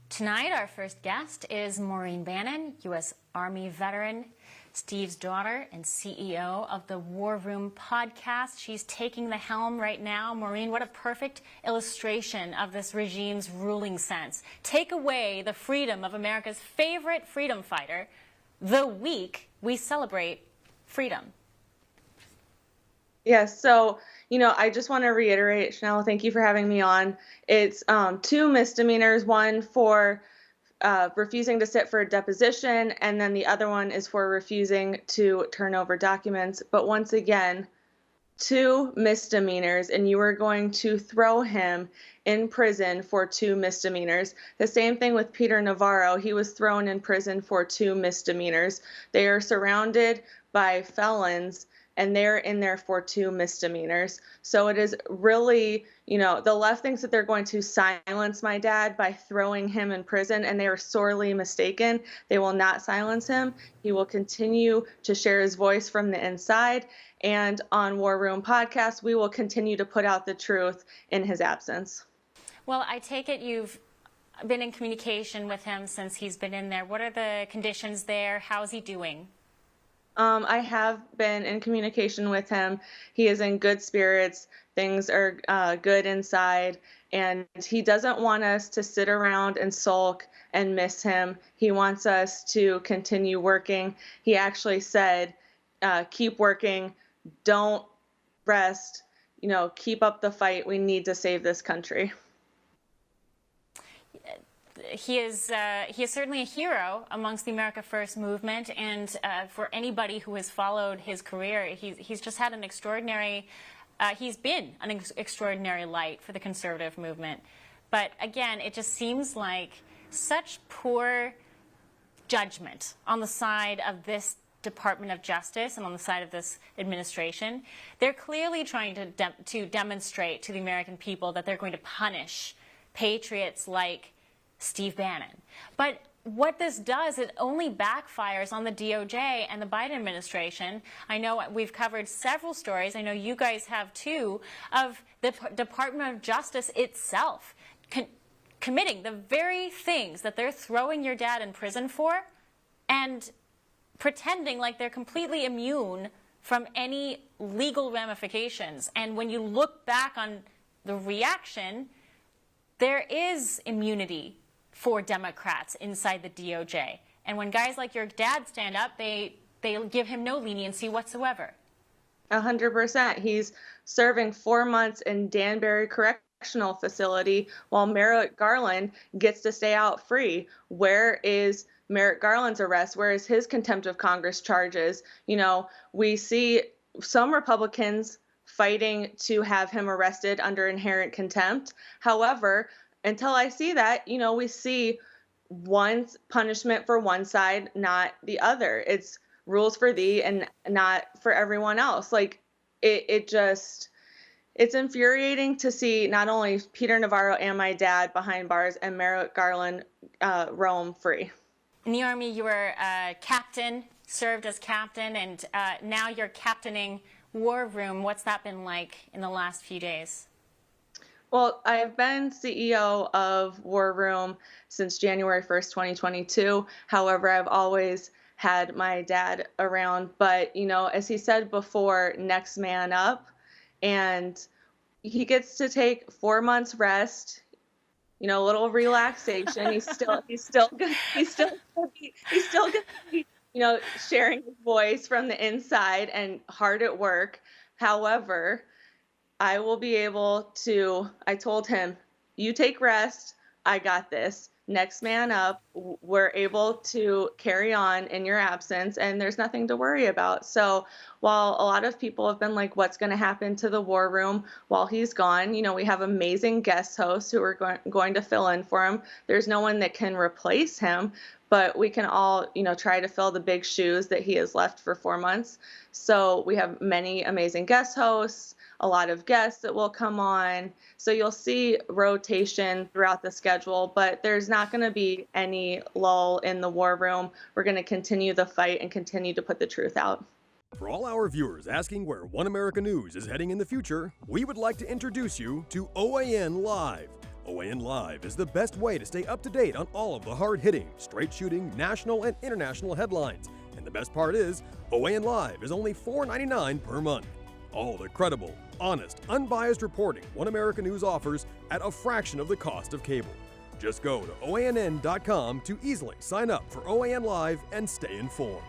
Tonight, our first guest is Maureen Bannon, U.S. Army veteran, Steve's daughter, and CEO of the War Room podcast. She's taking the helm right now. Maureen, what a perfect illustration of this regime's ruling sense. Take away the freedom of America's favorite freedom fighter the week we celebrate freedom. Yes, so, I just want to reiterate, Chanel, thank you for having me on. It's 2 misdemeanors, one for refusing to sit for a deposition, and then the other one is for refusing to turn over documents. But once again, 2 misdemeanors, and you are going to throw him in prison for 2 misdemeanors. The same thing with Peter Navarro. He was thrown in prison for 2 misdemeanors. They are surrounded by felons, and they're in there for 2 misdemeanors. So it is really, the left thinks that they're going to silence my dad by throwing him in prison, and they are sorely mistaken. They will not silence him. He will continue to share his voice from the inside. And on War Room Podcast, we will continue to put out the truth in his absence. Well, I take it you've been in communication with him since he's been in there. What are the conditions there? How's he doing? I have been in communication with him. He is in good spirits. Things are good inside, and he doesn't want us to sit around and sulk and miss him. He wants us to continue working. He actually said, keep working, don't rest, keep up the fight. We need to save this country. He is certainly a hero amongst the America First movement, and for anybody who has followed his career, he's just had an extraordinary, he's been an extraordinary light for the conservative movement. But again, it just seems like such poor judgment on the side of this Department of Justice and on the side of this administration. They're clearly trying to demonstrate to the American people that they're going to punish patriots like Steve Bannon. But what this does, it only backfires on the DOJ and the Biden administration. I know we've covered several stories, I know you guys have too, of the Department of Justice itself committing the very things that they're throwing your dad in prison for and pretending like they're completely immune from any legal ramifications. And when you look back on the reaction, there is immunity for Democrats inside the DOJ. And when guys like your dad stand up, they give him no leniency whatsoever. 100%. He's serving 4 months in Danbury Correctional Facility while Merrick Garland gets to stay out free. Where is Merrick Garland's arrest? Where is his contempt of Congress charges? We see some Republicans fighting to have him arrested under inherent contempt. However, until I see that, we see one punishment for one side, not the other. It's rules for thee and not for everyone else. It's infuriating to see not only Peter Navarro and my dad behind bars and Merrick Garland roam free. In the Army, you were a captain, served as captain, and now you're captaining War Room. What's that been like in the last few days? Well, I have been CEO of War Room since January 1st, 2022. However, I've always had my dad around. But, as he said before, next man up. And he gets to take 4 months rest, a little relaxation. He's still gonna be, sharing his voice from the inside and hard at work. However, I will be able to, I told him, you take rest, I got this. Next man up, we're able to carry on in your absence, and there's nothing to worry about. So while a lot of people have been like, what's going to happen to the War Room while he's gone? We have amazing guest hosts who are going to fill in for him. There's no one that can replace him, but we can all, try to fill the big shoes that he has left for 4 months. So we have many amazing guest hosts, a lot of guests that will come on. So you'll see rotation throughout the schedule, but there's not going to be any lull in the War Room. We're going to continue the fight and continue to put the truth out. For all our viewers asking where One America News is heading in the future, we would like to introduce you to OAN Live. OAN Live is the best way to stay up to date on all of the hard-hitting, straight-shooting, national and international headlines. And the best part is, OAN Live is only $4.99 per month. All the credible, honest, unbiased reporting One America News offers at a fraction of the cost of cable. Just go to OANN.com to easily sign up for OAN Live and stay informed.